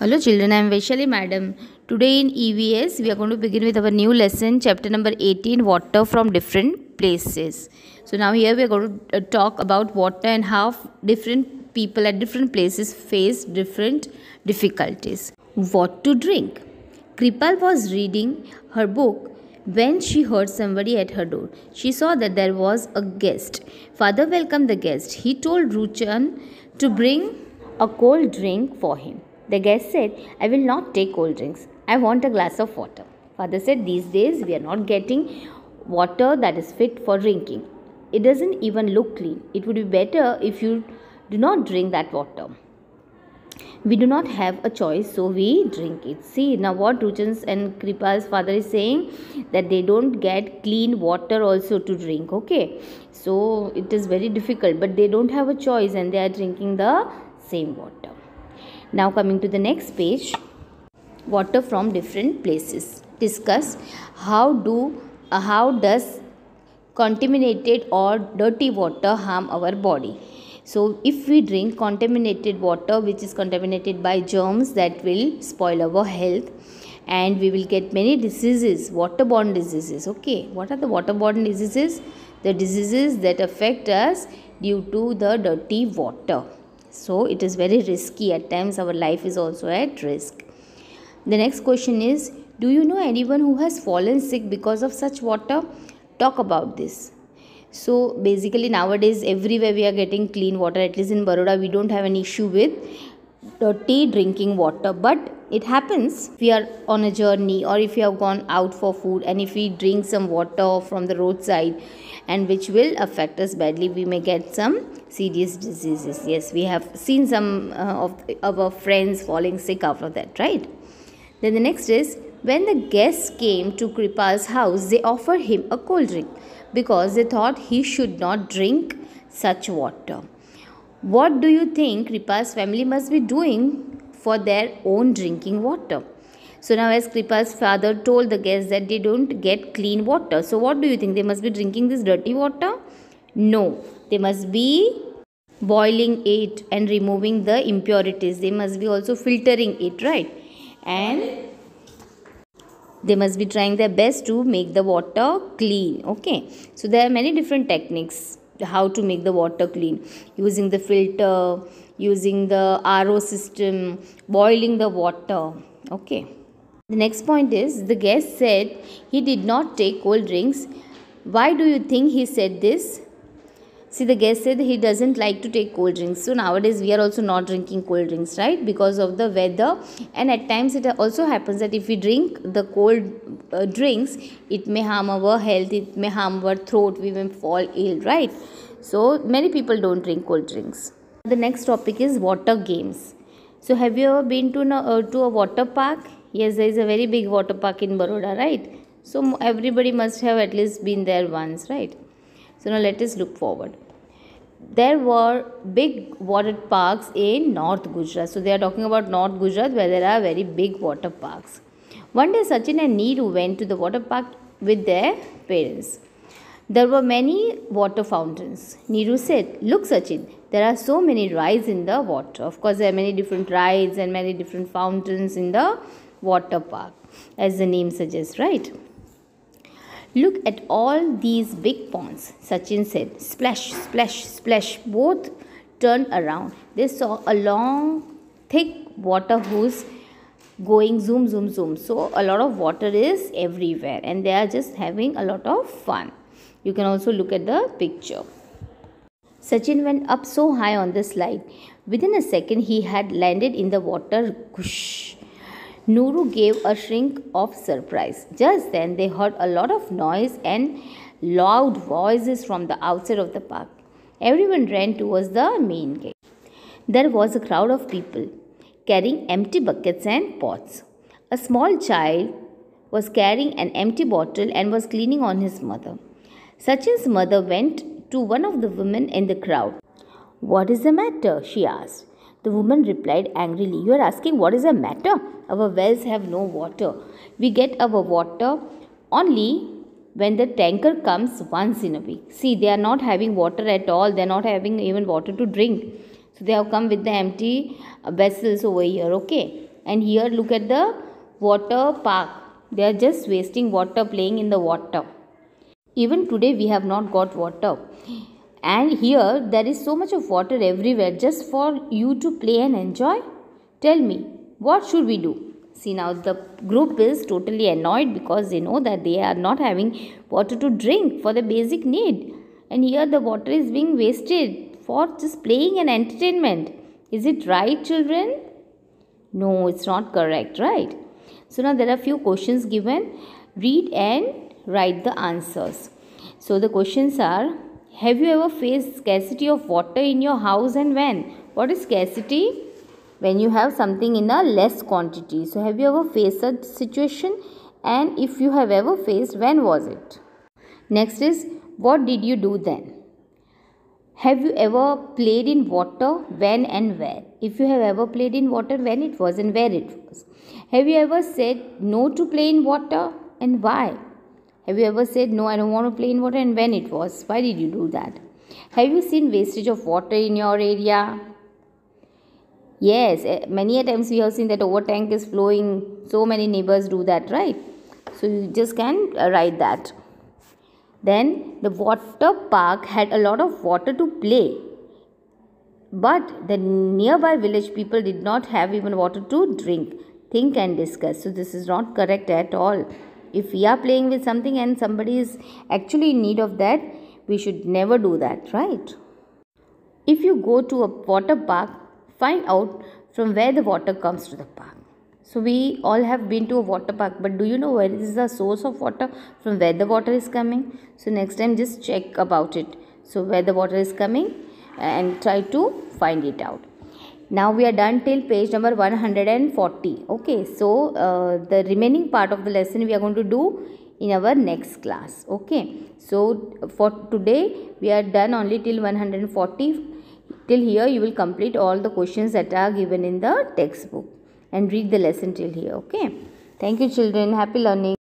Hello children, I am Vaishali madam. Today in EVS we are going to begin with our new lesson, chapter number 18, water from different places. So now here we are going to talk about water and how different people at different places face different difficulties. What to drink? Kripal was reading her book when she heard somebody at her door. She saw that there was a guest. Father welcomed the guest. He told Ruchan to bring a cold drink for him. The guest said, I will not take cold drinks. I want a glass of water. Father said, these days we are not getting water that is fit for drinking. It doesn't even look clean. It would be better if you do not drink that water. We do not have a choice, so we drink it. See, now what Ruchan's and Kripal's father is saying, that they don't get clean water also to drink. Okay, so it is very difficult, but they don't have a choice and they are drinking the same water. Now coming to the next page, water from different places. Discuss how does contaminated or dirty water harm our body. So if we drink contaminated water which is contaminated by germs, that will spoil our health and we will get many diseases, waterborne diseases. Okay, what are the waterborne diseases? The diseases that affect us due to the dirty water. So it is very risky. At times our life is also at risk. The next question is, do you know anyone who has fallen sick because of such water? Talk about this. So basically nowadays everywhere we are getting clean water. At least in Baroda we don't have an issue with dirty drinking water, but it happens if we are on a journey or if we have gone out for food and if we drink some water from the roadside and which will affect us badly, we may get some serious diseases. Yes, we have seen some of our friends falling sick after that, right? Then the next is, when the guests came to Kripal's house, they offered him a cold drink because they thought he should not drink such water. What do you think Kripal's family must be doing for their own drinking water? So now as Kripal's father told the guests that they don't get clean water, so what do you think? They must be drinking this dirty water? No, they must be boiling it and removing the impurities. They must be also filtering it, right? And they must be trying their best to make the water clean. Okay, so there are many different techniques how to make the water clean, using the filter, using the RO system, boiling the water. Okay, the next point is, the guest said he did not take cold drinks. Why do you think he said this? See, the guest said he doesn't like to take cold drinks. So nowadays we are also not drinking cold drinks, right? Because of the weather. And at times it also happens that if we drink the cold drinks, it may harm our health, it may harm our throat, we may fall ill, right? So many people don't drink cold drinks. The next topic is water games. So have you ever been to a water park? Yes, there is a very big water park in Baroda, right? So everybody must have at least been there once, right? So now let us look forward. There were big water parks in North Gujarat. So they are talking about North Gujarat where there are very big water parks. One day Sachin and Neeru went to the water park with their parents. There were many water fountains. Neeru said, look Sachin, there are so many rides in the water. Of course there are many different rides and many different fountains in the water park, as the name suggests, right? Look at all these big ponds, Sachin said. Splash, splash, splash. Both turned around. They saw a long, thick water hose going zoom, zoom, zoom. So a lot of water is everywhere and they are just having a lot of fun. You can also look at the picture. Sachin went up so high on the slide. Within a second, he had landed in the water. Whoosh. Nuru gave a shriek of surprise. Just then they heard a lot of noise and loud voices from the outside of the park. Everyone ran towards the main gate. There was a crowd of people carrying empty buckets and pots. A small child was carrying an empty bottle and was cleaning on his mother. Sachin's mother went to one of the women in the crowd. What is the matter? She asked. The woman replied angrily, you are asking what is the matter? Our wells have no water. We get our water only when the tanker comes once in a week. See, they are not having water at all. They are not having even water to drink. So they have come with the empty vessels over here. Okay. And here look at the water park. They are just wasting water, playing in the water. Even today we have not got water. And here there is so much of water everywhere just for you to play and enjoy. Tell me, what should we do? See, now the group is totally annoyed because they know that they are not having water to drink for the basic need. And here the water is being wasted for just playing and entertainment. Is it right, children? No, it's not correct, right? So now there are few questions given. Read and write the answers. So the questions are, have you ever faced scarcity of water in your house and when? What is scarcity? When you have something in a less quantity. So have you ever faced such situation? And if you have ever faced, when was it? Next is, what did you do then? Have you ever played in water? When and where? If you have ever played in water, when it was and where it was. Have you ever said no to play in water and why? Have you ever said no, I don't want to play in water, and when it was? Why did you do that? Have you seen wastage of water in your area? Yes, many a times we have seen that over tank is flowing. So many neighbors do that, right? So you just can write that. Then the water park had a lot of water to play. But the nearby village people did not have even water to drink. Think and discuss. So this is not correct at all. If we are playing with something and somebody is actually in need of that, we should never do that, right? If you go to a water park, find out from where the water comes to the park. So we all have been to a water park, but do you know where is the source of water, from where the water is coming? So next time just check about it. So where the water is coming and try to find it out. Now we are done till page number 140. Okay, so the remaining part of the lesson we are going to do in our next class. Okay, so for today we are done only till 140. Till here you will complete all the questions that are given in the textbook and read the lesson till here. Okay, thank you children. Happy learning.